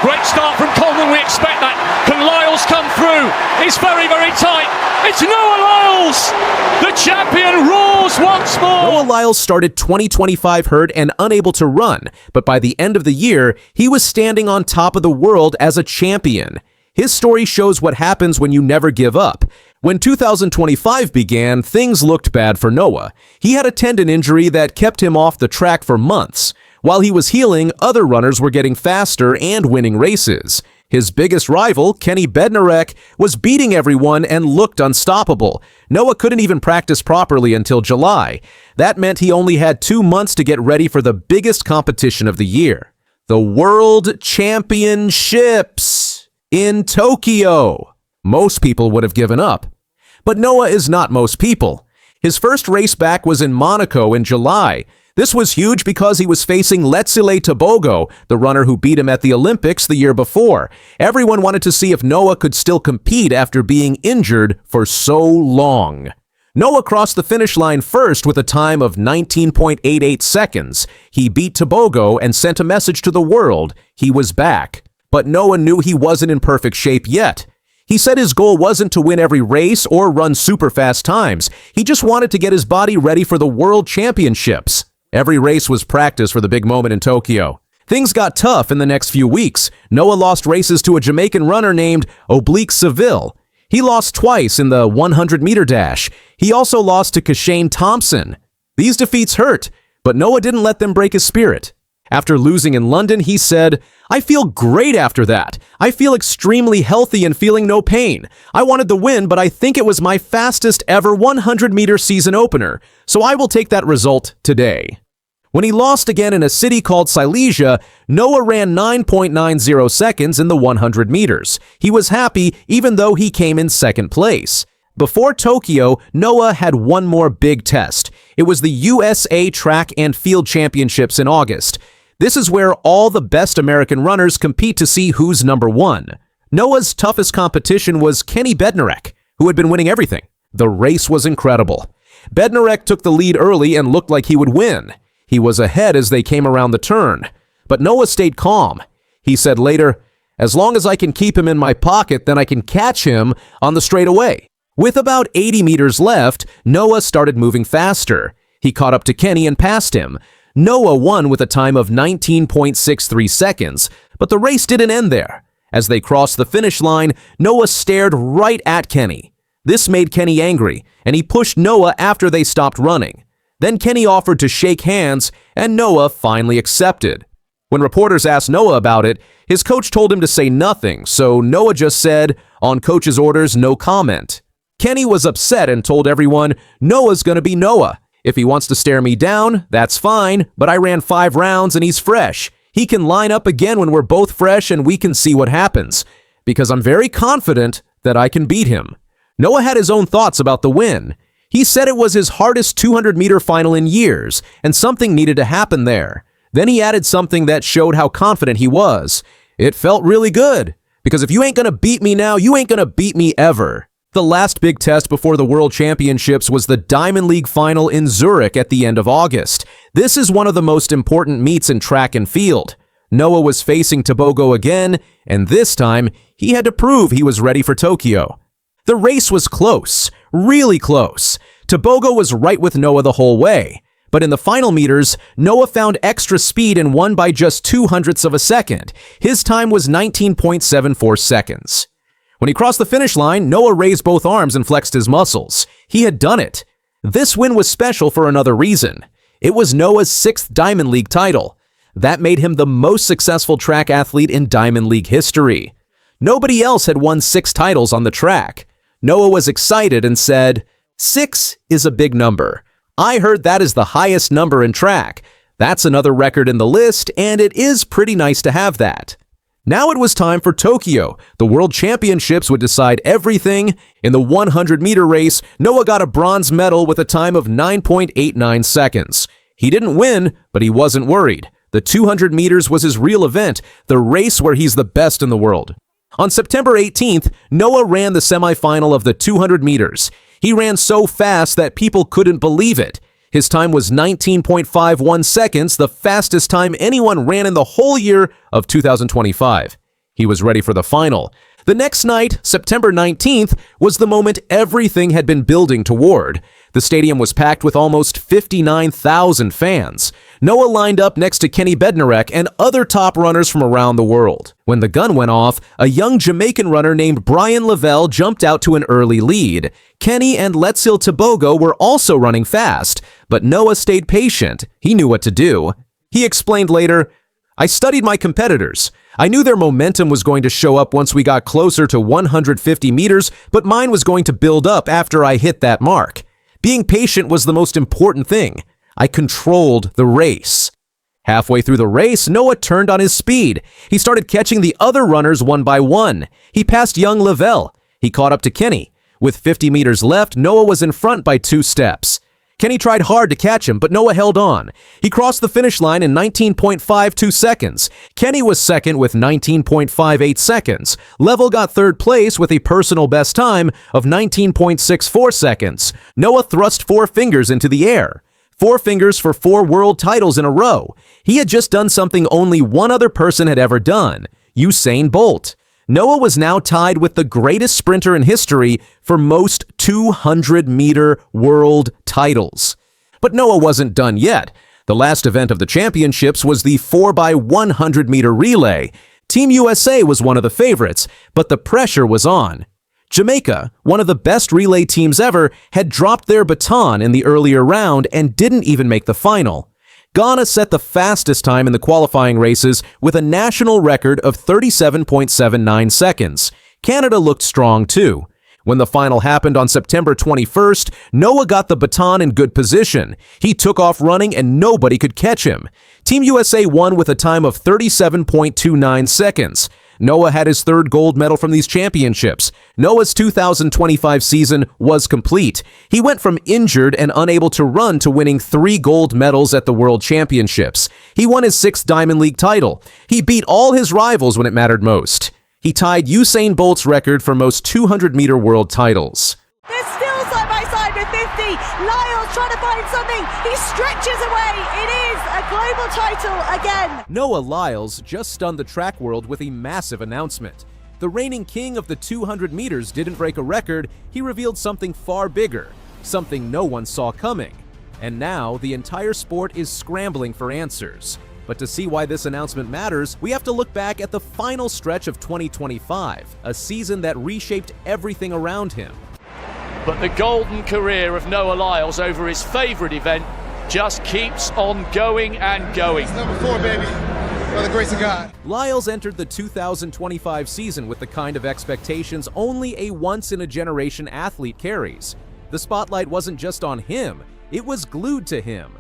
Great start from Coleman, we expect that. Can Lyles come through? It's very, very tight. It's Noah Lyles! The champion roars once more! Noah Lyles started 2025 hurt and unable to run, but by the end of the year, he was standing on top of the world as a champion. His story shows what happens when you never give up. When 2025 began, things looked bad for Noah. He had a tendon injury that kept him off the track for months. While he was healing, other runners were getting faster and winning races. His biggest rival, Kenny Bednarek, was beating everyone and looked unstoppable. Noah couldn't even practice properly until July. That meant he only had 2 months to get ready for the biggest competition of the year. The World Championships in Tokyo. Most people would have given up. But Noah is not most people. His first race back was in Monaco in July. This was huge because he was facing Letsile Tebogo, the runner who beat him at the Olympics the year before. Everyone wanted to see if Noah could still compete after being injured for so long. Noah crossed the finish line first with a time of 19.88 seconds. He beat Tebogo and sent a message to the world. He was back. But Noah knew he wasn't in perfect shape yet. He said his goal wasn't to win every race or run super fast times. He just wanted to get his body ready for the World Championships. Every race was practice for the big moment in Tokyo. Things got tough in the next few weeks. Noah lost races to a Jamaican runner named Oblique Seville. He lost twice in the 100-meter dash. He also lost to Kashane Thompson. These defeats hurt, but Noah didn't let them break his spirit. After losing in London, he said, "I feel great after that. I feel extremely healthy and feeling no pain. I wanted the win, but I think it was my fastest ever 100-meter season opener, so I will take that result today." When he lost again in a city called Silesia, Noah ran 9.90 seconds in the 100 meters. He was happy even though he came in second place. Before Tokyo, Noah had one more big test. It was the USA Track and Field Championships in August. This is where all the best American runners compete to see who's number one. Noah's toughest competition was Kenny Bednarek, who had been winning everything. The race was incredible. Bednarek took the lead early and looked like he would win. He was ahead as they came around the turn, but Noah stayed calm. He said later, "As long as I can keep him in my pocket, then I can catch him on the straightaway." With about 80 meters left, Noah started moving faster. He caught up to Kenny and passed him. Noah won with a time of 19.63 seconds, but the race didn't end there. As they crossed the finish line, Noah stared right at Kenny. This made Kenny angry, and he pushed Noah after they stopped running. Then Kenny offered to shake hands, and Noah finally accepted. When reporters asked Noah about it, his coach told him to say nothing, so Noah just said, "On coach's orders, no comment." Kenny was upset and told everyone, "Noah's gonna be Noah. If he wants to stare me down, that's fine, but I ran 5 rounds and he's fresh. He can line up again when we're both fresh and we can see what happens, because I'm very confident that I can beat him." Noah had his own thoughts about the win. He said it was his hardest 200-meter final in years, and something needed to happen there. Then he added something that showed how confident he was. "It felt really good, because if you ain't gonna beat me now, you ain't gonna beat me ever." The last big test before the World Championships was the Diamond League final in Zurich at the end of August. This is one of the most important meets in track and field. Noah was facing Tebogo again, and this time, he had to prove he was ready for Tokyo. The race was close, really close. Tebogo was right with Noah the whole way. But in the final meters, Noah found extra speed and won by just 0.02 of a second. His time was 19.74 seconds. When he crossed the finish line, Noah raised both arms and flexed his muscles. He had done it. This win was special for another reason. It was Noah's 6th Diamond League title. That made him the most successful track athlete in Diamond League history. Nobody else had won 6 titles on the track. Noah was excited and said, "6 is a big number. I heard that is the highest number in track. That's another record in the list, and it is pretty nice to have that." Now it was time for Tokyo. The World Championships would decide everything. In the 100-meter race, Noah got a bronze medal with a time of 9.89 seconds. He didn't win, but he wasn't worried. The 200 meters was his real event, the race where he's the best in the world. On September 18th, Noah ran the semifinal of the 200 meters. He ran so fast that people couldn't believe it. His time was 19.51 seconds, the fastest time anyone ran in the whole year of 2025. He was ready for the final. The next night, September 19th, was the moment everything had been building toward. The stadium was packed with almost 59,000 fans. Noah lined up next to Kenny Bednarek and other top runners from around the world. When the gun went off, a young Jamaican runner named Brian Lavelle jumped out to an early lead. Kenny and Letsil Tebogo were also running fast, but Noah stayed patient. He knew what to do. He explained later, "I studied my competitors. I knew their momentum was going to show up once we got closer to 150 meters, but mine was going to build up after I hit that mark. Being patient was the most important thing. I controlled the race." Halfway through the race, Noah turned on his speed. He started catching the other runners one by one. He passed young Lavelle. He caught up to Kenny. With 50 meters left, Noah was in front by 2 steps. Kenny tried hard to catch him, but Noah held on. He crossed the finish line in 19.52 seconds. Kenny was second with 19.58 seconds. Level got third place with a personal best time of 19.64 seconds. Noah thrust 4 fingers into the air. 4 fingers for 4 world titles in a row. He had just done something only one other person had ever done, Usain Bolt. Noah was now tied with the greatest sprinter in history for most 200-meter world titles. But Noah wasn't done yet. The last event of the championships was the 4x100-meter relay. Team USA was one of the favorites, but the pressure was on. Jamaica, one of the best relay teams ever, had dropped their baton in the earlier round and didn't even make the final. Ghana set the fastest time in the qualifying races with a national record of 37.79 seconds. Canada looked strong too. When the final happened on September 21st, Noah got the baton in good position. He took off running and nobody could catch him. Team USA won with a time of 37.29 seconds. Noah had his 3rd gold medal from these championships. Noah's 2025 season was complete. He went from injured and unable to run to winning 3 gold medals at the World Championships. He won his 6th Diamond League title. He beat all his rivals when it mattered most. He tied Usain Bolt's record for most 200-meter world titles. They're still side by side with 50. Lyles trying to find something. He stretches away. It is a global title again. Noah Lyles just stunned the track world with a massive announcement. The reigning king of the 200 meters didn't break a record. He revealed something far bigger, something no one saw coming. And now the entire sport is scrambling for answers. But to see why this announcement matters, we have to look back at the final stretch of 2025, a season that reshaped everything around him. But the golden career of Noah Lyles over his favourite event just keeps on going and going. It's number 4, baby. By the grace of God. Lyles entered the 2025 season with the kind of expectations only a once-in-a-generation athlete carries. The spotlight wasn't just on him, it was glued to him.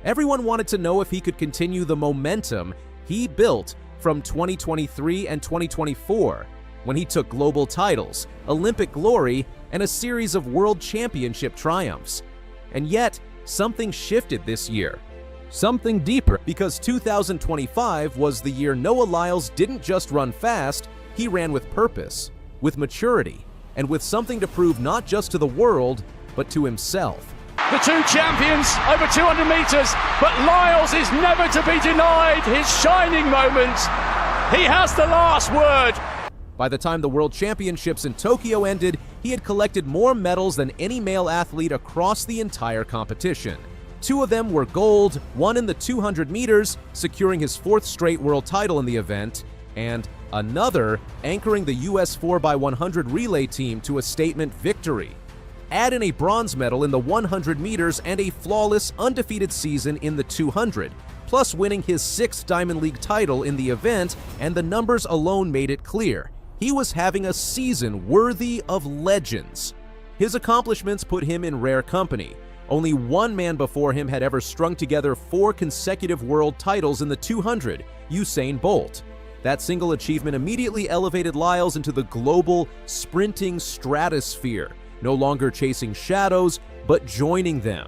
Everyone wanted to know if he could continue the momentum he built from 2023 and 2024, when he took global titles, Olympic glory, and a series of world championship triumphs. And yet, something shifted this year. Something deeper, because 2025 was the year Noah Lyles didn't just run fast, he ran with purpose, with maturity, and with something to prove not just to the world, but to himself. The 2 champions over 200 metres, but Lyles is never to be denied his shining moment. He has the last word. By the time the World Championships in Tokyo ended, he had collected more medals than any male athlete across the entire competition. 2 of them were gold, one in the 200 meters, securing his 4th straight world title in the event, and another anchoring the US 4x100 relay team to a statement victory. Add in a bronze medal in the 100 meters and a flawless, undefeated season in the 200, plus winning his 6th Diamond League title in the event, and the numbers alone made it clear. He was having a season worthy of legends. His accomplishments put him in rare company. Only one man before him had ever strung together 4 consecutive world titles in the 200, Usain Bolt. That single achievement immediately elevated Lyles into the global sprinting stratosphere, no longer chasing shadows, but joining them.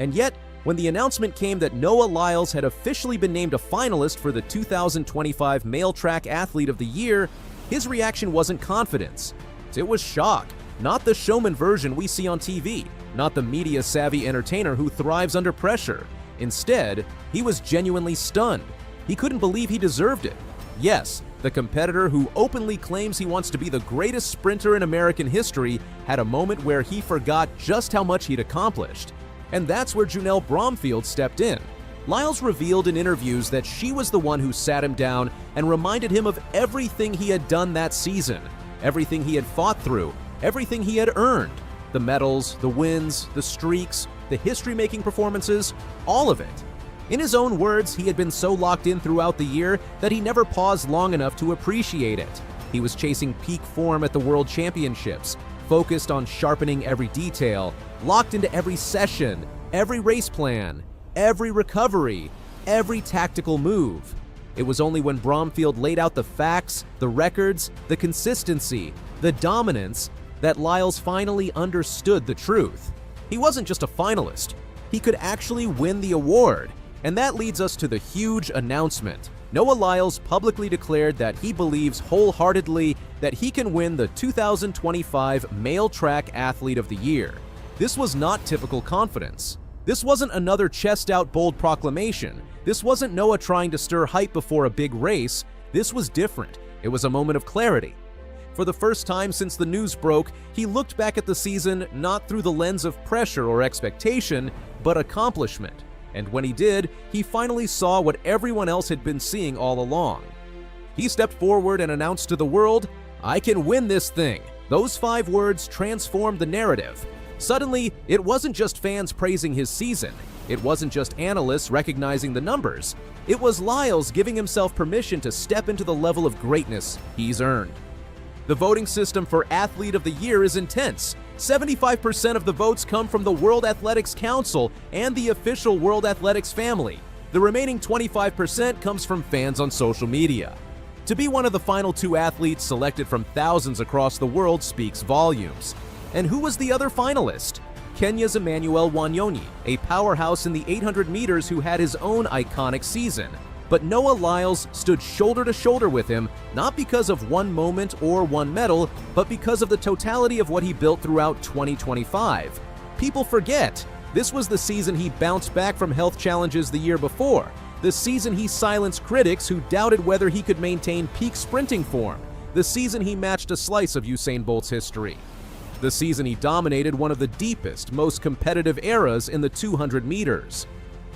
And yet, when the announcement came that Noah Lyles had officially been named a finalist for the 2025 Male Track Athlete of the Year, his reaction wasn't confidence. It was shock, not the showman version we see on TV, not the media-savvy entertainer who thrives under pressure. Instead, he was genuinely stunned. He couldn't believe he deserved it. Yes, The competitor who openly claims he wants to be the greatest sprinter in American history had a moment where he forgot just how much he'd accomplished. And that's where Janelle Bromfield stepped in. Lyles revealed in interviews that she was the one who sat him down and reminded him of everything he had done that season, everything he had fought through, everything he had earned. The medals, the wins, the streaks, the history-making performances, all of it. In his own words, he had been so locked in throughout the year that he never paused long enough to appreciate it. He was chasing peak form at the World Championships, focused on sharpening every detail, locked into every session, every race plan, every recovery, every tactical move. It was only when Bromfield laid out the facts, the records, the consistency, the dominance, that Lyles finally understood the truth. He wasn't just a finalist. He could actually win the award. And that leads us to the huge announcement. Noah Lyles publicly declared that he believes wholeheartedly that he can win the 2025 Male Track Athlete of the Year. This was not typical confidence. This wasn't another chest-out bold proclamation. This wasn't Noah trying to stir hype before a big race. This was different. It was a moment of clarity. For the first time since the news broke, he looked back at the season not through the lens of pressure or expectation, but accomplishment. And when he did, he finally saw what everyone else had been seeing all along. He stepped forward and announced to the world, "I can win this thing." Those 5 words transformed the narrative. Suddenly, it wasn't just fans praising his season. It wasn't just analysts recognizing the numbers. It was Lyles giving himself permission to step into the level of greatness he's earned. The voting system for Athlete of the Year is intense. 75% of the votes come from the World Athletics Council and the official World Athletics family. The remaining 25% comes from fans on social media. To be one of the final 2 athletes selected from thousands across the world speaks volumes. And who was the other finalist? Kenya's Emmanuel Wanyonyi, a powerhouse in the 800 meters who had his own iconic season. But Noah Lyles stood shoulder to shoulder with him, not because of one moment or one medal, but because of the totality of what he built throughout 2025. People forget, this was the season he bounced back from health challenges the year before, the season he silenced critics who doubted whether he could maintain peak sprinting form, the season he matched a slice of Usain Bolt's history, the season he dominated one of the deepest, most competitive eras in the 200 meters.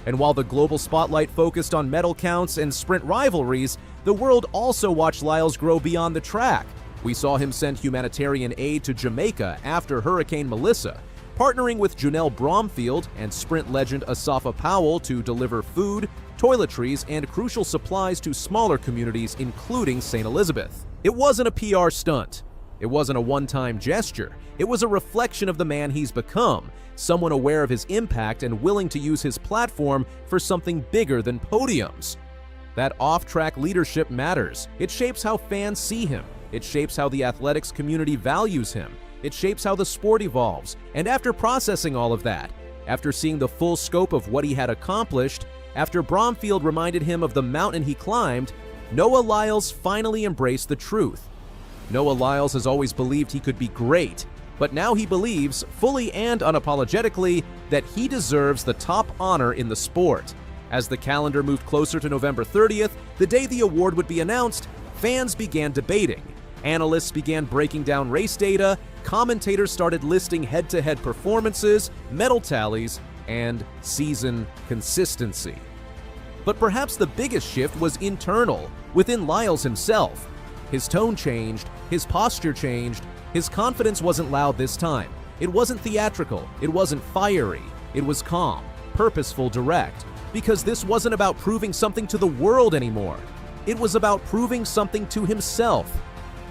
And while the global spotlight focused on medal counts and sprint rivalries, the world also watched Lyles grow beyond the track. We saw him send humanitarian aid to Jamaica after Hurricane Melissa, partnering with Janelle Bromfield and sprint legend Asafa Powell to deliver food, toiletries, and crucial supplies to smaller communities, including St. Elizabeth. It wasn't a PR stunt. It wasn't a one-time gesture. It was a reflection of the man he's become, someone aware of his impact and willing to use his platform for something bigger than podiums. That off-track leadership matters. It shapes how fans see him. It shapes how the athletics community values him. It shapes how the sport evolves. And after processing all of that, after seeing the full scope of what he had accomplished, after Bromfield reminded him of the mountain he climbed, Noah Lyles finally embraced the truth. Noah Lyles has always believed he could be great, but now he believes, fully and unapologetically, that he deserves the top honor in the sport. As the calendar moved closer to November 30th, the day the award would be announced, fans began debating. Analysts began breaking down race data, commentators started listing head-to-head performances, medal tallies, and season consistency. But perhaps the biggest shift was internal, within Lyles himself. His tone changed, his posture changed, his confidence wasn't loud this time. It wasn't theatrical, it wasn't fiery, it was calm, purposeful, direct, because this wasn't about proving something to the world anymore. It was about proving something to himself.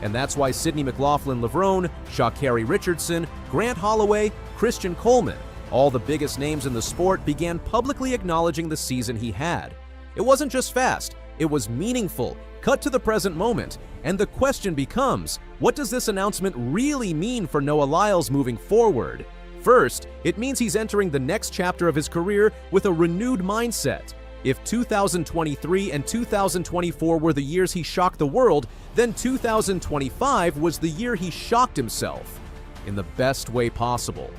And that's why Sydney McLaughlin-Levrone, Sha'Carri Richardson, Grant Holloway, Christian Coleman, all the biggest names in the sport, began publicly acknowledging the season he had. It wasn't just fast, it was meaningful, cut to the present moment, and the question becomes, what does this announcement really mean for Noah Lyles moving forward? First, it means he's entering the next chapter of his career with a renewed mindset. If 2023 and 2024 were the years he shocked the world, then 2025 was the year he shocked himself, in the best way possible.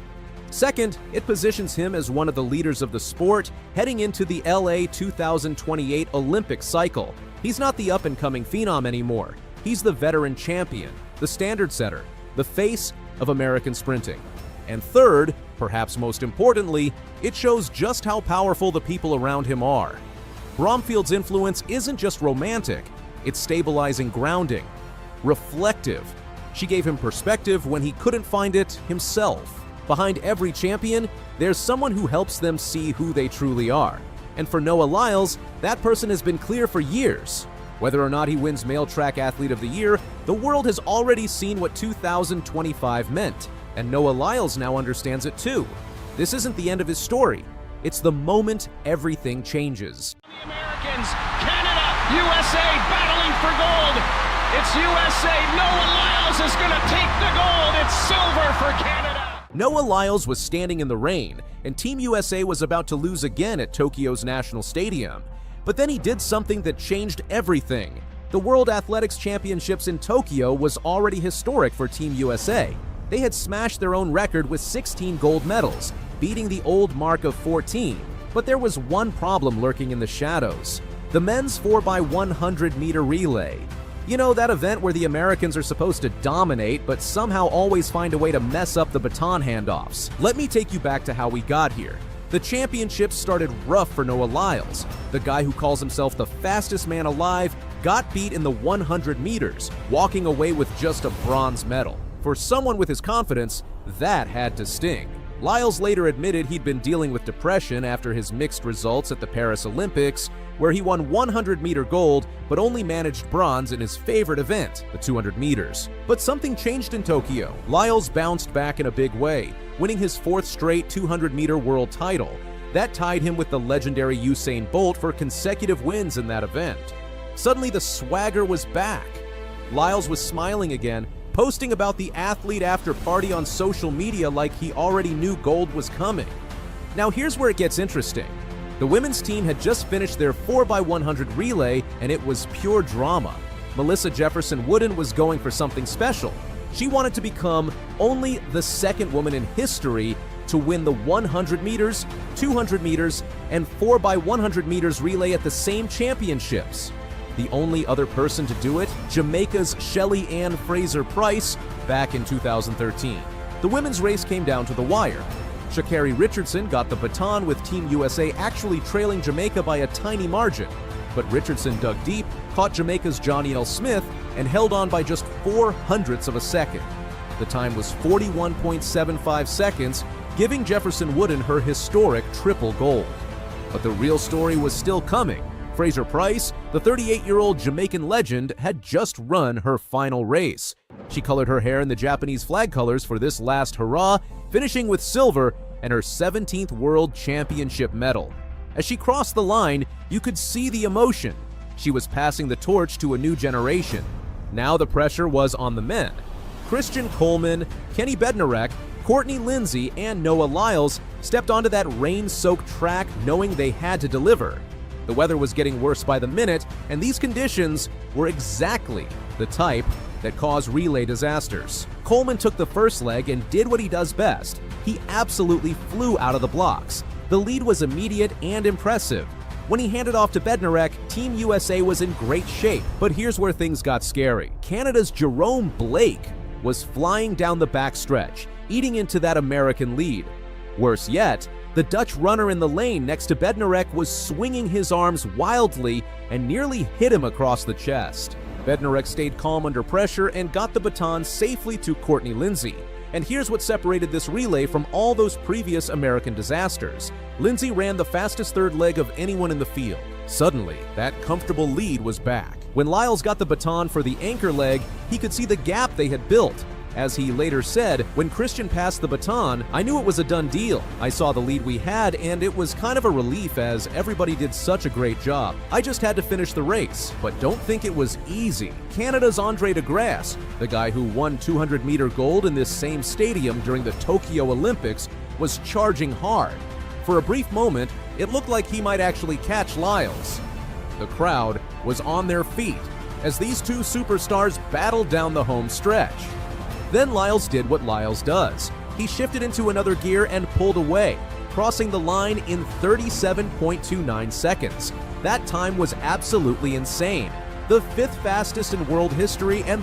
Second, it positions him as one of the leaders of the sport heading into the LA 2028 Olympic cycle. He's not the up-and-coming phenom anymore. He's the veteran champion, the standard setter, the face of American sprinting. And third, perhaps most importantly, it shows just how powerful the people around him are. Bromfield's influence isn't just romantic, it's stabilizing, grounding, reflective. She gave him perspective when he couldn't find it himself. Behind every champion, there's someone who helps them see who they truly are. And for Noah Lyles, that person has been clear for years. Whether or not he wins Male Track Athlete of the Year, the world has already seen what 2025 meant, and Noah Lyles now understands it too. This isn't the end of his story. It's the moment everything changes. The Americans, Canada, USA battling for gold. It's USA. Noah Lyles is going to take the gold. It's silver for Canada. Noah Lyles was standing in the rain, and Team USA was about to lose again at Tokyo's National Stadium. But then he did something that changed everything. The World Athletics Championships in Tokyo was already historic for Team USA. They had smashed their own record with 16 gold medals, beating the old mark of 14. But there was one problem lurking in the shadows: the men's 4x100 meter relay. You know, that event where the Americans are supposed to dominate, but somehow always find a way to mess up the baton handoffs. Let me take you back to how we got here. The championships started rough for Noah Lyles. The guy who calls himself the fastest man alive got beat in the 100 meters, walking away with just a bronze medal. For someone with his confidence, that had to sting. Lyles later admitted he'd been dealing with depression after his mixed results at the Paris Olympics, where he won 100-meter gold but only managed bronze in his favorite event, the 200 meters. But something changed in Tokyo. Lyles bounced back in a big way, winning his fourth straight 200-meter world title. That tied him with the legendary Usain Bolt for consecutive wins in that event. Suddenly, the swagger was back. Lyles was smiling again, posting about the athlete after party on social media like he already knew gold was coming. Now here's where it gets interesting. The women's team had just finished their 4x100 relay, and it was pure drama. Melissa Jefferson Wooden was going for something special. She wanted to become only the second woman in history to win the 100 meters, 200 meters, and 4x100 meters relay at the same championships. The only other person to do it, Jamaica's Shelly Ann Fraser-Price, back in 2013. The women's race came down to the wire. Sha'Carri Richardson got the baton with Team USA actually trailing Jamaica by a tiny margin. But Richardson dug deep, caught Jamaica's Johnny L. Smith, and held on by just 0.04 of a second. The time was 41.75 seconds, giving Jefferson Wooden her historic triple gold. But the real story was still coming. Fraser-Price, the 38-year-old Jamaican legend, had just run her final race. She colored her hair in the Japanese flag colors for this last hurrah, finishing with silver and her 17th World Championship medal. As she crossed the line, you could see the emotion. She was passing the torch to a new generation. Now the pressure was on the men. Christian Coleman, Kenny Bednarek, Courtney Lindsay, and Noah Lyles stepped onto that rain-soaked track knowing they had to deliver. The weather was getting worse by the minute, and these conditions were exactly the type that cause relay disasters. Coleman took the first leg and did what he does best. He absolutely flew out of the blocks. The lead was immediate and impressive. When he handed off to Bednarek, Team USA was in great shape. But here's where things got scary. Canada's Jerome Blake was flying down the backstretch, eating into that American lead. Worse yet, the Dutch runner in the lane next to Bednarek was swinging his arms wildly and nearly hit him across the chest. Bednarek stayed calm under pressure and got the baton safely to Courtney Lindsay. And here's what separated this relay from all those previous American disasters. Lindsay ran the fastest third leg of anyone in the field. Suddenly, that comfortable lead was back. When Lyles got the baton for the anchor leg, he could see the gap they had built. As he later said, when Christian passed the baton, I knew it was a done deal. I saw the lead we had, and it was kind of a relief as everybody did such a great job. I just had to finish the race, but don't think it was easy. Canada's Andre de Grasse, the guy who won 200-meter gold in this same stadium during the Tokyo Olympics, was charging hard. For a brief moment, it looked like he might actually catch Lyles. The crowd was on their feet as these two superstars battled down the home stretch. Then Lyles did what Lyles does. he shifted into another gear and pulled away, crossing the line in 37.29 seconds. That time was absolutely insane. The 5th fastest in world history and the